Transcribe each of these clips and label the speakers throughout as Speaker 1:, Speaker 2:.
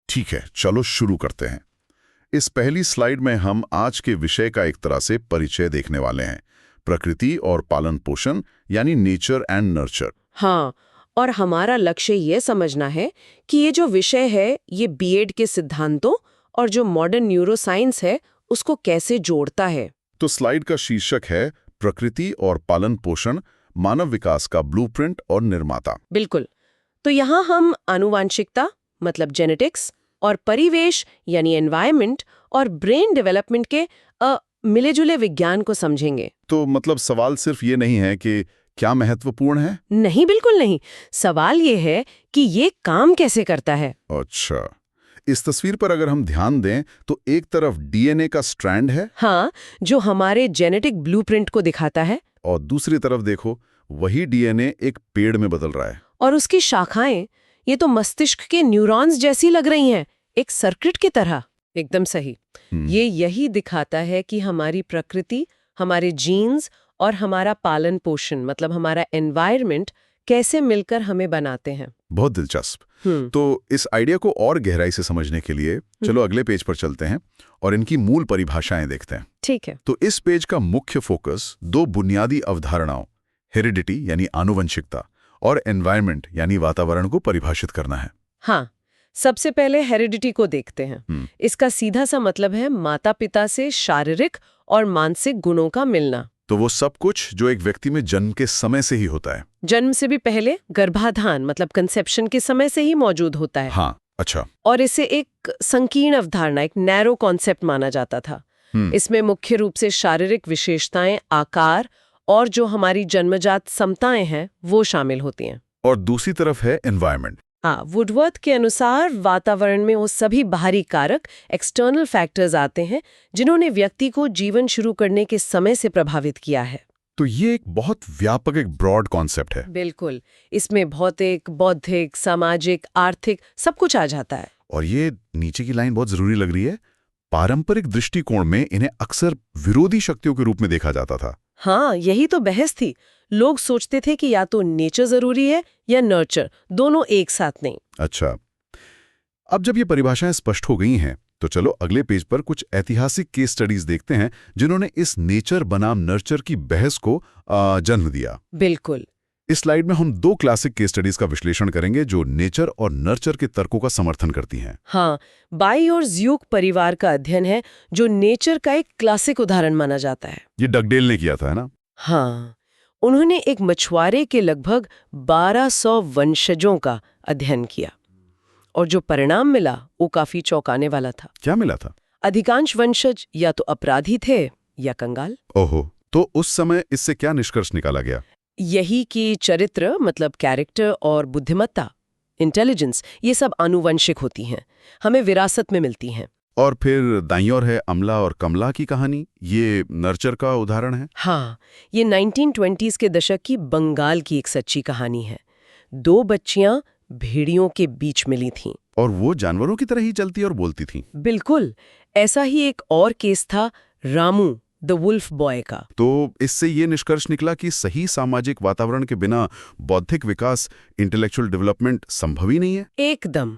Speaker 1: ठीक है, चलो शुरू करते हैं। इस पहली स्लाइड में हम आज के विषय का एक तरह से परिचय देखने वाले हैं, प्रकृति और पालन पोषण यानी नेचर एंड नर्चर।
Speaker 2: हाँ, और हमारा लक्ष्य ये समझना है कि ये जो विषय है ये बीएड के सिद्धांतों और जो मॉडर्न न्यूरोसाइंस है उसको कैसे जोड़ता है।
Speaker 1: तो स्लाइड का शीर्षक है प्रकृति और पालन पोषण, मानव विकास का ब्लूप्रिंट और निर्माता।
Speaker 2: बिल्कुल। तो यहाँ हम आनुवांशिकता मतलब जेनेटिक्स और परिवेश यानी एनवायरनमेंट और ब्रेन डेवलपमेंट के मिले जुले विज्ञान को समझेंगे।
Speaker 1: तो मतलब सवाल सिर्फ ये नहीं है कि क्या महत्वपूर्ण है?
Speaker 2: नहीं, बिल्कुल नहीं। सवाल ये है कि ये काम कैसे करता है।
Speaker 1: अच्छा, इस तस्वीर पर अगर हम ध्यान दें तो एक तरफ डीएनए का स्ट्रैंड है,
Speaker 2: हाँ, जो हमारे जेनेटिक ब्लूप्रिंट को दिखाता है,
Speaker 1: और दूसरी तरफ देखो वही डीएनए एक पेड़ में बदल रहा है।
Speaker 2: और उसकी शाखाएं ये तो मस्तिष्क के न्यूरॉन्स जैसी लग रही हैं, एक सर्किट की तरह। एकदम सही। ये यही दिखाता है कि हमारी प्रकृति, हमारे जीन्स और हमारा पालन पोषण मतलब हमारा एनवायरनमेंट कैसे मिलकर हमें बनाते हैं।
Speaker 1: बहुत दिलचस्प। तो इस आइडिया को और गहराई से समझने के लिए चलो अगले पेज पर चलते हैं और इनकी मूल परिभाषाएं देखते हैं।
Speaker 2: ठीक है।
Speaker 1: तो इस पेज का मुख्य फोकस दो बुनियादी अवधारणाओं, हेरिडिटी यानी आनुवंशिकता और एनवायरनमेंट यानी वातावरण को परिभाषित करना है।
Speaker 2: हाँ, सबसे पहले हेरिडिटी को देखते हैं। इसका सीधा सा मतलब है माता पिता से शारीरिक और मानसिक गुणों का मिलना।
Speaker 1: तो वो सब कुछ जो एक व्यक्ति में जन्म के समय से ही होता है।
Speaker 2: जन्म से भी पहले गर्भाधान मतलब कंसेप्शन के समय से ही मौजूद होता है।
Speaker 1: हाँ, अच्छा।
Speaker 2: और इसे एक संकीर्ण अवधारणा, एक नैरो कॉन्सेप्ट माना जाता था। इसमें मुख्य रूप से शारीरिक विशेषताएं, आकार और जो हमारी जन्मजात समताएं हैं वो शामिल होती हैं।
Speaker 1: और दूसरी तरफ है एनवायरनमेंट।
Speaker 2: हाँ, वुडवर्थ के अनुसार वातावरण में वो सभी बाहरी कारक, एक्सटर्नल फैक्टर्स आते हैं जिन्होंने व्यक्ति को जीवन शुरू करने के समय से प्रभावित किया है।
Speaker 1: तो ये एक बहुत व्यापक, एक ब्रॉड कॉन्सेप्ट है।
Speaker 2: बिल्कुल, इसमें भौतिक, बौद्धिक, सामाजिक, आर्थिक सब कुछ आ जाता है।
Speaker 1: और ये नीचे की लाइन बहुत जरूरी लग रही है। पारंपरिक दृष्टिकोण में इन्हें अक्सर विरोधी शक्तियों के रूप में देखा जाता था।
Speaker 2: हाँ, यही तो बहस थी। लोग सोचते थे कि या तो नेचर जरूरी है या नर्चर, दोनों एक साथ नहीं।
Speaker 1: अच्छा, अब जब ये परिभाषाएं स्पष्ट हो गई हैं तो चलो अगले पेज पर कुछ ऐतिहासिक केस स्टडीज देखते हैं जिन्होंने इस नेचर बनाम नर्चर की बहस को जन्म दिया।
Speaker 2: बिल्कुल।
Speaker 1: इस स्लाइड में हम दो क्लासिक केस स्टडीज का विश्लेषण करेंगे जो नेचर और नर्चर के तर्कों का समर्थन करती हैं।
Speaker 2: हाँ, बाई और ज़्यूक परिवार का अध्ययन है जो नेचर का एक क्लासिक उदाहरण माना जाता है।
Speaker 1: ये डगडेल ने किया था, है ना?
Speaker 2: हाँ, उन्होंने एक मछुआरे के लगभग 1200 वंशजों का अध्ययन किया और जो परिणाम मिला वो काफी चौंकाने वाला था।
Speaker 1: क्या मिला था?
Speaker 2: अधिकांश वंशज या तो अपराधी थे या कंगाल।
Speaker 1: ओहो, तो उस समय इससे क्या निष्कर्ष निकाला गया?
Speaker 2: यही कि चरित्र मतलब कैरेक्टर और बुद्धिमत्ता, इंटेलिजेंस, ये सब आनुवंशिक होती हैं, हमें विरासत में मिलती हैं।
Speaker 1: और फिर दाईं ओर है अमला और कमला की कहानी, ये नर्चर का उदाहरण है।
Speaker 2: हाँ, ये 1920s के दशक की बंगाल की एक सच्ची कहानी है। 2 बच्चियां भेड़ियों के बीच मिली थीं।
Speaker 1: और वो जानवरों की तरह ही चलती और बोलती थीं।
Speaker 2: बिल्कुल, ऐसा ही एक और केस था रामू द वुल्फ बॉय का।
Speaker 1: तो इससे ये निष्कर्ष निकला कि सही सामाजिक वातावरण के बिना बौद्धिक विकास, इंटेलेक्चुअल डेवलपमेंट संभव ही नहीं है।
Speaker 2: एकदम।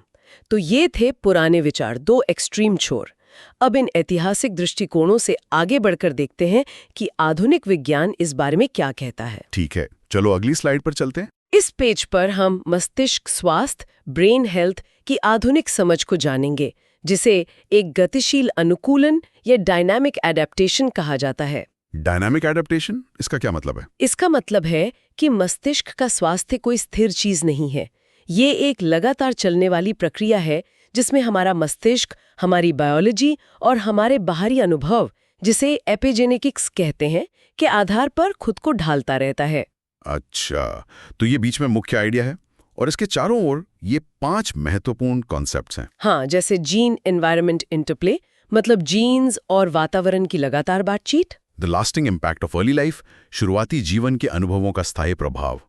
Speaker 2: तो ये थे पुराने विचार, 2 एक्सट्रीम छोर। अब इन ऐतिहासिक दृष्टिकोणों से आगे बढ़कर देखते हैं कि आधुनिक विज्ञान इस बारे में क्या कहता है।
Speaker 1: ठीक है, चलो अगली स्लाइड पर चलते हैं।
Speaker 2: इस पेज पर हम मस्तिष्क स्वास्थ्य, ब्रेन हेल्थ की आधुनिक समझ को जानेंगे, जिसे एक गतिशील अनुकूलन या डायनामिक एडेप्टेशन कहा जाता है।
Speaker 1: डायनामिक एडेप्टेशन, इसका क्या मतलब है?
Speaker 2: इसका मतलब है कि मस्तिष्क का स्वास्थ्य कोई स्थिर चीज नहीं है। ये एक लगातार चलने वाली प्रक्रिया है जिसमें हमारा मस्तिष्क, हमारी बायोलॉजी और हमारे बाहरी अनुभव, जिसे एपिजेनेटिक्स कहते हैं, के आधार पर खुद को ढालता रहता है।
Speaker 1: अच्छा, तो ये बीच में मुख्य आइडिया है और इसके चारों ओर ये 5 महत्वपूर्ण कॉन्सेप्ट्स हैं।
Speaker 2: हाँ, जैसे जीन एनवायरनमेंट इंटरप्ले मतलब जीन्स और वातावरण की लगातार बातचीत।
Speaker 1: The lasting impact of early life, शुरुआती जीवन के अनुभवों का स्थायी प्रभाव।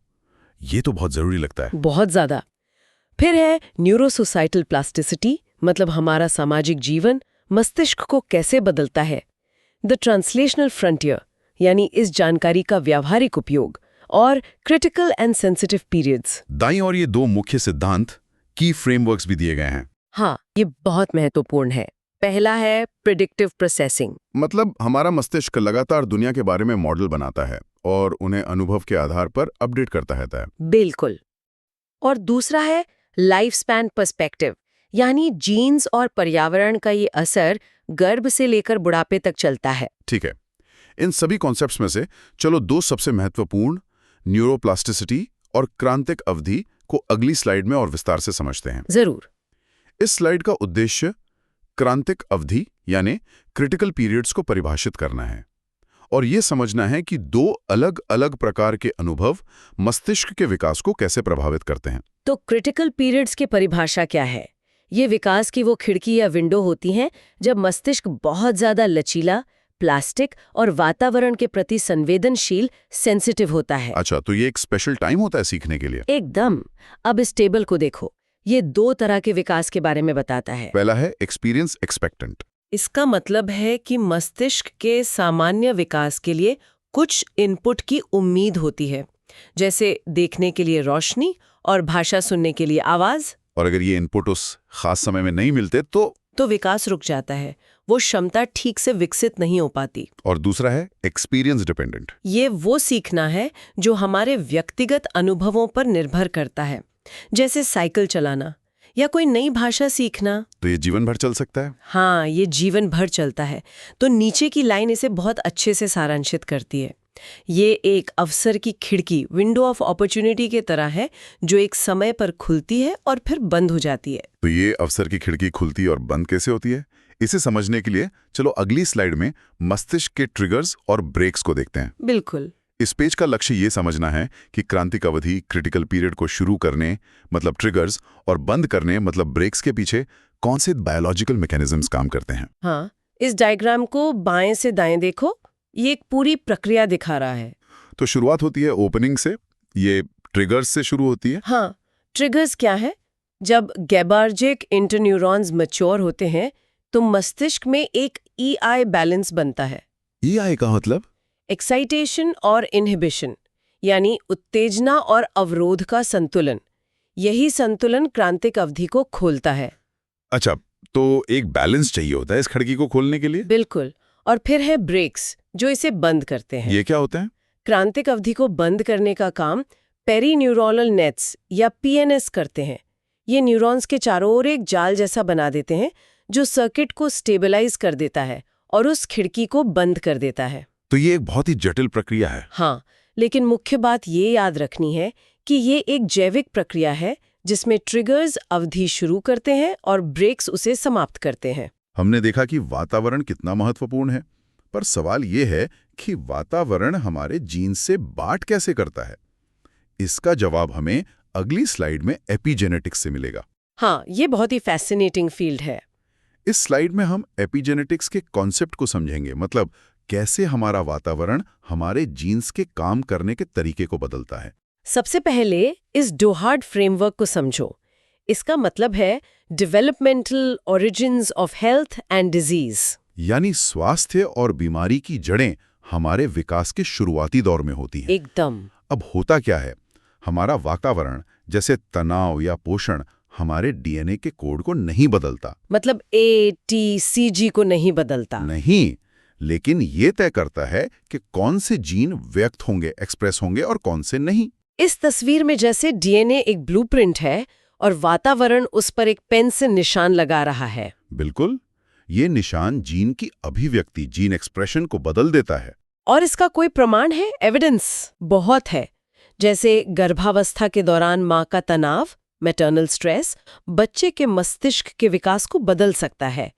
Speaker 1: ये तो बहुत जरूरी लगता है।
Speaker 2: बहुत ज्यादा। फिर है न्यूरोसोसाइटल प्लास्टिसिटी मतलब हमारा सामाजिक जीवन मस्तिष्क को कैसे बदलता है। द ट्रांसलेशनल फ्रंटियर यानी इस जानकारी का व्यावहारिक उपयोग। और क्रिटिकल एंड सेंसिटिव पीरियड्स।
Speaker 1: दाईं और ये 2 मुख्य सिद्धांत की फ्रेमवर्क्स भी दिए गए हैं।
Speaker 2: हाँ, ये बहुत महत्वपूर्ण है। पहला है प्रिडिक्टिव प्रोसेसिंग।
Speaker 1: मतलब हमारा मस्तिष्क लगातार दुनिया के बारे में मॉडल बनाता है और उन्हें अनुभव के आधार पर अपडेट करता रहता है।
Speaker 2: बिल्कुल। और दूसरा है लाइफ स्पैन पर्सपेक्टिव, यानी जीन्स और पर्यावरण का ये असर गर्भ से लेकर बुढ़ापे तक चलता है।
Speaker 1: ठीक है, इन सभी कॉन्सेप्ट्स में से चलो दो सबसे महत्वपूर्ण, न्यूरोप्लास्टिसिटी और क्रांतिक अवधि को अगली स्लाइड में और विस्तार से समझते हैं।
Speaker 2: जरूर।
Speaker 1: इस स्लाइड का उद्देश्य क्रांतिक अवधि यानी क्रिटिकल पीरियड्स को परिभाषित करना है और ये समझना है कि दो अलग अलग प्रकार के अनुभव मस्तिष्क के विकास को कैसे प्रभावित करते हैं।
Speaker 2: तो क्रिटिकल पीरियड्स की परिभाषा क्या है? ये विकास की वो खिड़की या विंडो होती हैं जब मस्तिष्क बहुत ज्यादा लचीला, प्लास्टिक और वातावरण के प्रति संवेदनशील, सेंसिटिव होता है।
Speaker 1: अच्छा, तो ये एक स्पेशल टाइम होता है सीखने के लिए?
Speaker 2: एकदम। अब इस टेबल को देखो, ये दो तरह के विकास के बारे में बताता है।
Speaker 1: पहला है एक्सपीरियंस एक्सपेक्टेंट।
Speaker 2: इसका मतलब है कि मस्तिष्क के सामान्य विकास के लिए कुछ इनपुट की उम्मीद होती है, जैसे देखने के लिए रोशनी और भाषा सुनने के लिए आवाज।
Speaker 1: और अगर ये इनपुट उस खास समय में नहीं मिलते तो
Speaker 2: विकास रुक जाता है, वो क्षमता ठीक से विकसित नहीं हो पाती।
Speaker 1: और दूसरा है एक्सपीरियंस डिपेंडेंट।
Speaker 2: ये वो सीखना है जो हमारे व्यक्तिगत अनुभवों पर निर्भर करता है, जैसे साइकिल चलाना या कोई नई भाषा सीखना।
Speaker 1: तो ये जीवन भर चल सकता है?
Speaker 2: हाँ, ये जीवन भर चलता है। तो नीचे की लाइन इसे बहुत अच्छे से सारांशित करती है। ये एक अवसर की खिड़की, विंडो ऑफ अपॉर्चुनिटी के तरह है, जो एक समय पर खुलती है और फिर बंद हो जाती है।
Speaker 1: तो ये अवसर की खिड़की खुलती और बंद कैसे होती है, इसे समझने के लिए चलो अगली स्लाइड में मस्तिष्क के ट्रिगर्स और ब्रेक्स को देखते हैं।
Speaker 2: बिल्कुल।
Speaker 1: इस पेज का लक्ष्य ये समझना है कि क्रांतिक अवधि, क्रिटिकल पीरियड को शुरू करने मतलब ट्रिगर्स और बंद करने मतलब ब्रेक्स के पीछे कौन से बायोलॉजिकल मैकेनिज्म्स काम करते हैं।
Speaker 2: हाँ, इस डायग्राम को बाएं से दाएं देखो, ये एक पूरी प्रक्रिया दिखा रहा है।
Speaker 1: तो शुरुआत होती है ओपनिंग से, ये ट्रिगर्स से शुरू होती है।
Speaker 2: हाँ, ट्रिगर्स क्या है? जब गैबार्जिक इंटरन्यूरॉन्स मैच्योर होते हैं तो मस्तिष्क में एक EI बैलेंस बनता है।
Speaker 1: EI का मतलब?
Speaker 2: एक्साइटेशन और इनहिबिशन, यानी उत्तेजना और अवरोध का संतुलन। यही संतुलन क्रांतिक अवधि को खोलता है।
Speaker 1: अच्छा, तो एक बैलेंस चाहिए होता है इस खिड़की को खोलने के लिए?
Speaker 2: बिल्कुल। और फिर है ब्रेक्स, जो इसे बंद करते हैं।
Speaker 1: ये क्या होते हैं?
Speaker 2: क्रांतिक अवधि को बंद करने का काम पेरीन्यूरोनल नेट्स या PNS करते हैं। ये न्यूरॉन्स के चारों ओर एक जाल जैसा बना देते हैं, जो सर्किट को स्टेबलाइज कर देता है और उस खिड़की को बंद कर देता है।
Speaker 1: तो ये एक बहुत ही जटिल प्रक्रिया है।
Speaker 2: हाँ, लेकिन मुख्य बात ये याद रखनी है कि ये एक जैविक प्रक्रिया है जिसमें ट्रिगर्स अवधि शुरू करते हैं और ब्रेक्स उसे समाप्त करते हैं।
Speaker 1: हमने देखा कि वातावरण कितना महत्वपूर्ण है, पर सवाल ये है कि वातावरण हमारे जीन से बात कैसे करता है। इसका जवाब हमें अगली स्लाइड में एपिजेनेटिक्स से मिलेगा।
Speaker 2: हाँ, ये बहुत ही फैसिनेटिंग फील्ड है।
Speaker 1: इस स्लाइड में हम एपिजेनेटिक्स के कॉन्सेप्ट को समझेंगे, मतलब कैसे हमारा वातावरण हमारे जीन्स के काम करने के तरीके को बदलता है।
Speaker 2: सबसे पहले इस डोहार्ड फ्रेमवर्क को समझो। इसका मतलब है developmental origins of health and disease,
Speaker 1: यानी स्वास्थ्य और बीमारी की जड़ें हमारे विकास के शुरुआती दौर में होती हैं।
Speaker 2: एकदम।
Speaker 1: अब होता क्या है, हमारा वातावरण जैसे तनाव या पोषण हमारे DNA के कोड को नहीं बदलता,
Speaker 2: मतलब ATCG को नहीं बदलता।
Speaker 1: नहीं, लेकिन ये तय करता है कि कौन से जीन व्यक्त होंगे, एक्सप्रेस होंगे और कौन से नहीं।
Speaker 2: इस तस्वीर में जैसे DNA एक ब्लूप्रिंट है और वातावरण उस पर एक पेन से निशान लगा रहा है।
Speaker 1: बिल्कुल, ये निशान जीन की अभिव्यक्ति, जीन एक्सप्रेशन को बदल देता है।
Speaker 2: और इसका कोई प्रमाण है? एविडेंस बहुत है। जैसे गर्भावस्था के दौरान माँ का तनाव, मैटरनल स्ट्रेस, बच्चे के मस्तिष्क के विकास को बदल सकता है,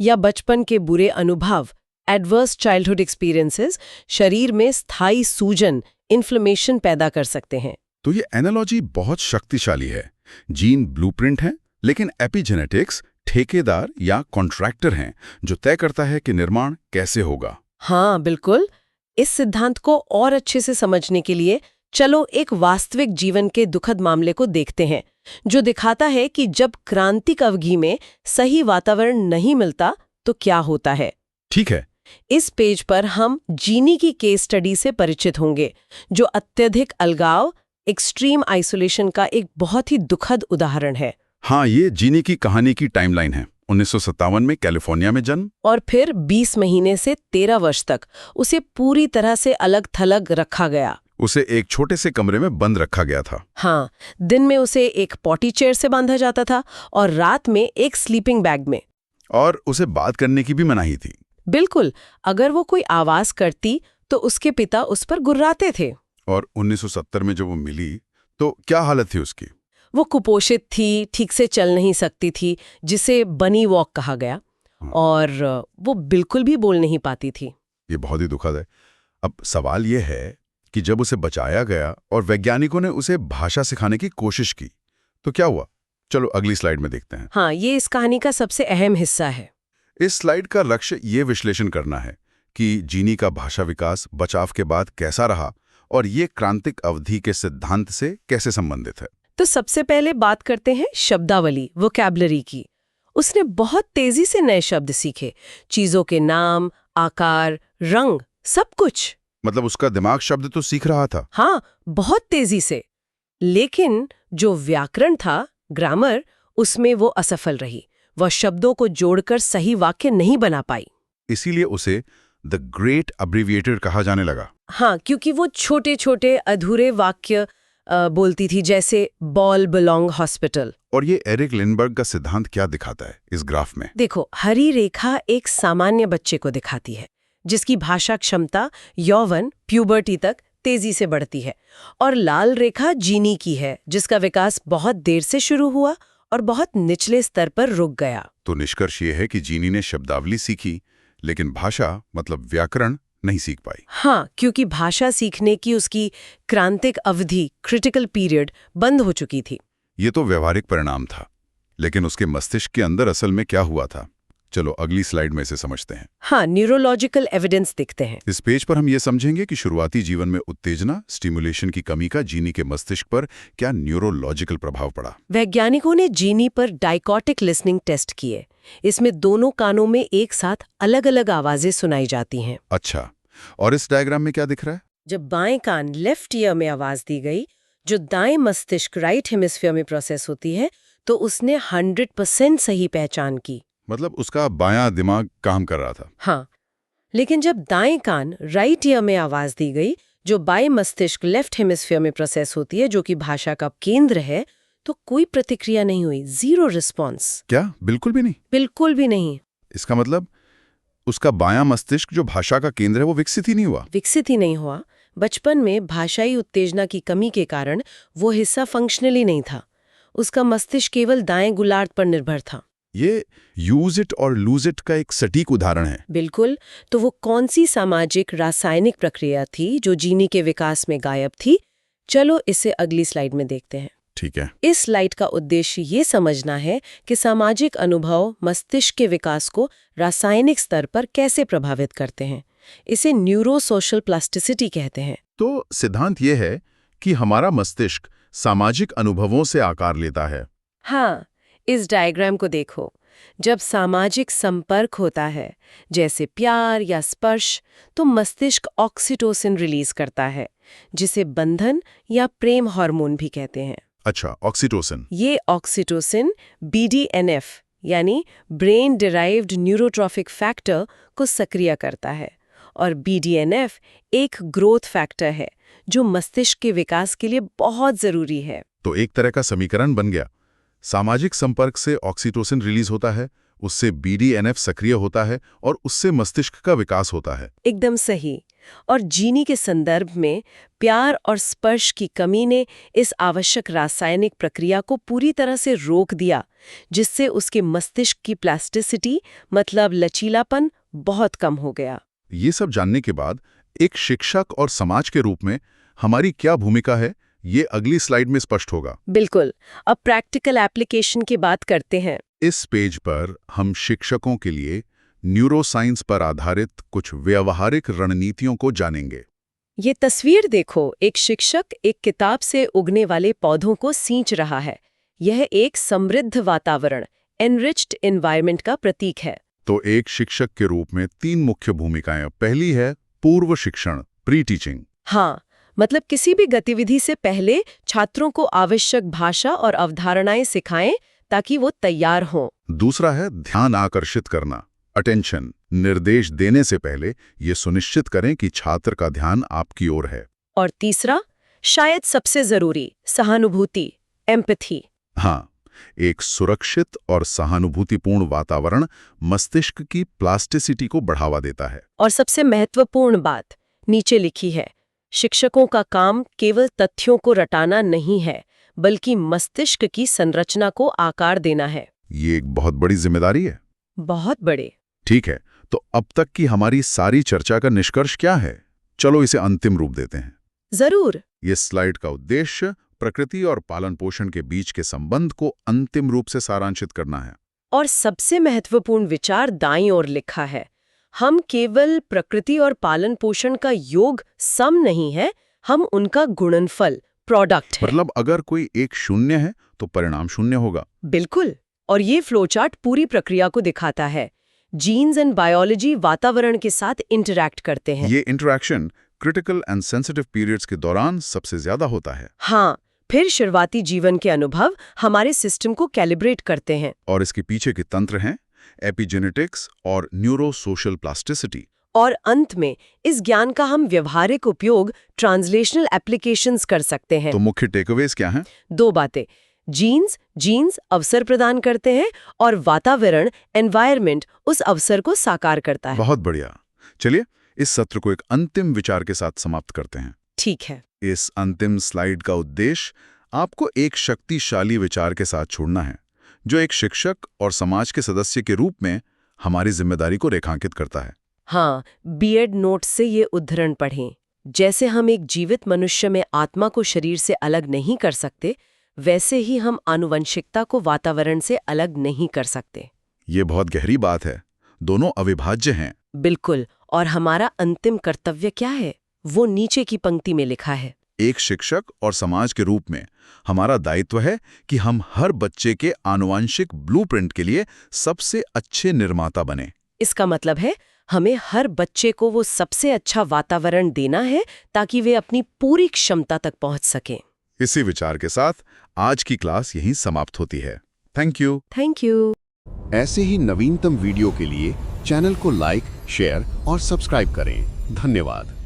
Speaker 2: या बचपन के बुरे अनुभव, एडवर्स चाइल्डहुड एक्सपीरियंसेस, शरीर में स्थायी सूजन, इन्फ्लेमेशन पैदा कर सकते हैं।
Speaker 1: तो ये एनालॉजी बहुत शक्तिशाली है। जीन ब्लूप्रिंट है, लेकिन एपिजेनेटिक्स ठेकेदार या कॉन्ट्रैक्टर हैं जो तय करता है कि निर्माण कैसे होगा।
Speaker 2: हाँ, बिल्कुल। इस सिद्धांत को और अच्छे से समझने के लिए चलो एक वास्तविक जीवन के दुखद मामले को देखते हैं, जो दिखाता है कि जब क्रांतिक अवधि में सही वातावरण नहीं मिलता तो क्या होता है।
Speaker 1: ठीक है।
Speaker 2: इस पेज पर हम जीनी की केस स्टडी से परिचित होंगे, जो अत्यधिक अलगाव, एक्सट्रीम आइसोलेशन का एक बहुत ही दुखद उदाहरण है।
Speaker 1: हाँ, ये जीनी की कहानी की टाइमलाइन है। 1957 में कैलिफोर्निया में जन्म।
Speaker 2: और फिर 20 महीने से 13 वर्ष तक उसे पूरी तरह से अलग थलग रखा गया।
Speaker 1: उसे एक छोटे से कमरे में बंद रखा गया था।
Speaker 2: हाँ, दिन में उसे एक पॉटी चेयर से बांधा जाता था और रात में एक स्लीपिंग बैग में।
Speaker 1: और उसे बात करने की भी मनाही थी।
Speaker 2: बिल्कुल, अगर वो कोई आवाज करती तो उसके पिता उस पर गुर्राते थे।
Speaker 1: और 1970 में जब वो मिली तो क्या हालत थी उसकी?
Speaker 2: वो कुपोषित थी, ठीक से चल नहीं सकती थी, जिसे बनी वॉक कहा गया। और वो बिल्कुल भी बोल नहीं पाती थी।
Speaker 1: ये बहुत ही दुखद है। अब सवाल ये है कि जब उसे बचाया गया और वैज्ञानिकों ने उसे भाषा सिखाने की कोशिश की तो क्या हुआ? चलो अगली स्लाइड में देखते हैं।
Speaker 2: हाँ, ये इस कहानी का सबसे अहम हिस्सा है।
Speaker 1: इस स्लाइड का लक्ष्य ये विश्लेषण करना है कि जीनी का भाषा विकास बचाव के बाद कैसा रहा और ये क्रांतिक अवधि के सिद्धांत से कैसे संबंधित है।
Speaker 2: तो सबसे पहले बात करते हैं शब्दावली, वोकैबुलरी की। उसने बहुत तेजी से नए शब्द सीखे, चीजों के नाम, आकार, रंग, सब कुछ।
Speaker 1: मतलब उसका दिमाग शब्द तो सीख रहा था।
Speaker 2: हाँ, बहुत तेजी से। लेकिन जो व्याकरण था, ग्रामर, उसमें वो असफल रही। वह शब्दों को जोड़कर सही वाक्य नहीं बना पाई।
Speaker 1: इसीलिए उसे द ग्रेट अब्रिविएटर कहा जाने लगा।
Speaker 2: हाँ, क्योंकि वो छोटे छोटे अधूरे वाक्य बोलती थी, जैसे बॉल बिलोंग हॉस्पिटल।
Speaker 1: और ये एरिक लिंडबर्ग का सिद्धांत क्या दिखाता है इस ग्राफ में?
Speaker 2: देखो, हरी रेखा एक सामान्य बच्चे को दिखाती है, जिसकी भाषा क्षमता यौवन, प्यूबर्टी तक तेजी से बढ़ती है। और लाल रेखा जीनी की है, जिसका विकास बहुत देर से शुरू हुआ और बहुत निचले स्तर पर रुक गया।
Speaker 1: तो निष्कर्ष ये है कि जीनी ने शब्दावली सीखी, लेकिन भाषा मतलब व्याकरण नहीं सीख पाई।
Speaker 2: हाँ, क्योंकि भाषा सीखने की उसकी क्रांतिक अवधि, क्रिटिकल पीरियड, बंद हो चुकी थी।
Speaker 1: ये तो व्यवहारिक परिणाम था, लेकिन उसके मस्तिष्क के अंदर असल में क्या हुआ था? चलो अगली स्लाइड में इसे समझते हैं।
Speaker 2: हाँ, न्यूरोलॉजिकल एविडेंस दिखते हैं।
Speaker 1: इस पेज पर हम ये समझेंगे कि शुरुआती जीवन में उत्तेजना, स्टिमुलेशन की कमी का जीनी के मस्तिष्क पर क्या न्यूरोलॉजिकल प्रभाव पड़ा।
Speaker 2: वैज्ञानिकों ने जीनी पर डाइकोटिक लिसनिंग टेस्ट किए। इसमें दोनों कानों में एक साथ अलग अलग आवाजें सुनाई जाती हैं।
Speaker 1: अच्छा, और इस डायग्राम में क्या दिख रहा है?
Speaker 2: जब बाएं कान लेफ्ट ईयर में आवाज दी गई, जो दाएं मस्तिष्क राइट हेमिस्फीयर में प्रोसेस होती है, तो उसने 100% सही पहचान की।
Speaker 1: मतलब उसका बायां दिमाग काम कर रहा था।
Speaker 2: हाँ, लेकिन जब दाएं कान राइट ईयर में आवाज दी गई, जो बाएं मस्तिष्क लेफ्ट हेमिस्फीयर में प्रोसेस होती है, जो कि भाषा का केंद्र है, तो कोई प्रतिक्रिया नहीं हुई, जीरो रिस्पॉन्स।
Speaker 1: क्या? बिल्कुल भी नहीं?
Speaker 2: बिल्कुल भी नहीं।
Speaker 1: इसका मतलब उसका बायां मस्तिष्क जो भाषा का केंद्र है वो विकसित ही नहीं हुआ।
Speaker 2: विकसित ही नहीं हुआ। बचपन में भाषाई उत्तेजना की कमी के कारण वो हिस्सा फंक्शनली नहीं था। उसका मस्तिष्क केवल दाएं गोलार्ध पर निर्भर था।
Speaker 1: ये यूज इट और लूज इट का एक सटीक उदाहरण है।
Speaker 2: बिल्कुल। तो वो कौन सी सामाजिक रासायनिक प्रक्रिया थी जो जीनी के विकास में गायब थी? चलो इसे अगली स्लाइड में देखते हैं।
Speaker 1: ठीक है।
Speaker 2: इस स्लाइड का उद्देश्य ये समझना है कि सामाजिक अनुभव मस्तिष्क के विकास को रासायनिक स्तर पर कैसे प्रभावित करते हैं। इसे न्यूरोसोशल प्लास्टिसिटी कहते हैं।
Speaker 1: तो सिद्धांत ये है कि हमारा मस्तिष्क सामाजिक अनुभवों से आकार लेता है।
Speaker 2: हाँ, इस डायग्राम को देखो। जब सामाजिक संपर्क होता है, जैसे प्यार या स्पर्श, तो मस्तिष्क ऑक्सीटोसिन रिलीज करता है, जिसे बंधन या प्रेम हार्मोन भी कहते हैं।
Speaker 1: अच्छा, ऑक्सीटोसिन।
Speaker 2: ये ऑक्सीटोसिन BDNF यानी ब्रेन डिराइव्ड न्यूरोट्रॉफिक फैक्टर को सक्रिय करता है। और BDNF एक ग्रोथ फैक्टर है जो मस्तिष्क के विकास के लिए बहुत जरूरी है।
Speaker 1: तो एक तरह का समीकरण बन गया। सामाजिक संपर्क से ऑक्सीटोसिन रिलीज होता है, उससे BDNF सक्रिय होता है और उससे मस्तिष्क का विकास होता है।
Speaker 2: एकदम सही। और जीनी के संदर्भ में प्यार और स्पर्श की कमी ने इस आवश्यक रासायनिक प्रक्रिया को पूरी तरह से रोक दिया, जिससे उसके मस्तिष्क की प्लास्टिसिटी मतलब लचीलापन बहुत कम हो गया।
Speaker 1: ये सब जानने के बाद एक शिक्षक और समाज के रूप में हमारी क्या भूमिका है, ये अगली स्लाइड में स्पष्ट होगा।
Speaker 2: बिल्कुल। अब प्रैक्टिकल एप्लीकेशन की बात करते हैं।
Speaker 1: इस पेज पर हम शिक्षकों के लिए न्यूरोसाइंस पर आधारित कुछ व्यावहारिक रणनीतियों को जानेंगे।
Speaker 2: ये तस्वीर देखो, एक शिक्षक एक किताब से उगने वाले पौधों को सींच रहा है। यह एक समृद्ध वातावरण, एनरिच्ड एनवायरनमेंट का प्रतीक है।
Speaker 1: तो एक शिक्षक के रूप में 3 मुख्य भूमिकाएं। पहली है पूर्व शिक्षण, प्री टीचिंग।
Speaker 2: हाँ, मतलब किसी भी गतिविधि से पहले छात्रों को आवश्यक भाषा और अवधारणाएं सिखाएं ताकि वो तैयार हों।
Speaker 1: दूसरा है ध्यान आकर्षित करना, अटेंशन। निर्देश देने से पहले ये सुनिश्चित करें कि छात्र का ध्यान आपकी ओर है।
Speaker 2: और तीसरा, शायद सबसे जरूरी, सहानुभूति, एम्पैथी।
Speaker 1: हाँ, एक सुरक्षित और सहानुभूतिपूर्ण वातावरण मस्तिष्क की प्लास्टिसिटी को बढ़ावा देता है।
Speaker 2: और सबसे महत्वपूर्ण बात नीचे लिखी है, शिक्षकों का काम केवल तथ्यों को रटाना नहीं है, बल्कि मस्तिष्क की संरचना को आकार देना है।
Speaker 1: ये एक बहुत बड़ी जिम्मेदारी है।
Speaker 2: बहुत बड़े।
Speaker 1: ठीक है, तो अब तक की हमारी सारी चर्चा का निष्कर्ष क्या है? चलो इसे अंतिम रूप देते हैं।
Speaker 2: जरूर।
Speaker 1: ये स्लाइड का उद्देश्य प्रकृति और पालन पोषण के बीच के संबंध को अंतिम रूप से सारांशित करना है।
Speaker 2: और सबसे महत्वपूर्ण विचार दाईं ओर लिखा है, हम केवल प्रकृति और पालन पोषण का योग सम नहीं है, हम उनका गुणनफल, प्रोडक्ट है।
Speaker 1: मतलब अगर कोई एक शून्य है तो परिणाम शून्य होगा।
Speaker 2: बिल्कुल। और ये फ्लोचार्ट पूरी प्रक्रिया को दिखाता है। जीन्स एंड बायोलॉजी वातावरण के साथ इंटरैक्ट करते हैं।
Speaker 1: ये interaction critical and sensitive periods के दौरान सबसे ज्यादा होता है।
Speaker 2: हाँ, फिर शुरुआती जीवन के अनुभव हमारे सिस्टम को कैलिब्रेट करते हैं।
Speaker 1: और इसके पीछे के तंत्र हैं एपिजेनेटिक्स और न्यूरोसोशल प्लास्टिसिटी।
Speaker 2: और अंत में इस ज्ञान का हम व्यवहारिक उपयोग ट्रांसलेशनल एप्लीकेशंस कर सकते हैं।
Speaker 1: तो मुख्य टेकअवेज क्या हैं?
Speaker 2: 2 बातें, जीन्स अवसर प्रदान करते हैं और वातावरण, एनवायरनमेंट उस अवसर को साकार करता है।
Speaker 1: बहुत बढ़िया। चलिए इस सत्र को एक अंतिम विचार के साथ समाप्त करते हैं।
Speaker 2: ठीक है।
Speaker 1: इस अंतिम स्लाइड का उद्देश्य आपको एक शक्तिशाली विचार के साथ छोड़ना है, जो एक शिक्षक और समाज के सदस्य के रूप में हमारी जिम्मेदारी को रेखांकित करता है।
Speaker 2: हाँ, बीएड नोट से ये उद्धरण पढ़ें। जैसे हम एक जीवित मनुष्य में आत्मा को शरीर से अलग नहीं कर सकते, वैसे ही हम आनुवंशिकता को वातावरण से अलग नहीं कर सकते।
Speaker 1: ये बहुत गहरी बात है। दोनों अविभाज्य हैं।
Speaker 2: बिल्कुल। और हमारा अंतिम कर्तव्य क्या है, वो नीचे की पंक्ति में लिखा है।
Speaker 1: एक शिक्षक और समाज के रूप में हमारा दायित्व है कि हम हर बच्चे के आनुवंशिक ब्लूप्रिंट के लिए सबसे अच्छे निर्माता बने।
Speaker 2: इसका मतलब है हमें हर बच्चे को वो सबसे अच्छा वातावरण देना है ताकि वे अपनी पूरी क्षमता तक पहुंच सकें।
Speaker 1: इसी विचार के साथ आज की क्लास यहीं समाप्त होती है। Thank you.
Speaker 2: Thank you.
Speaker 3: ऐसे ही नवीनतम वीडियो के लिए चैनल को लाइक, शेयर और सब्सक्राइब करें। धन्यवाद।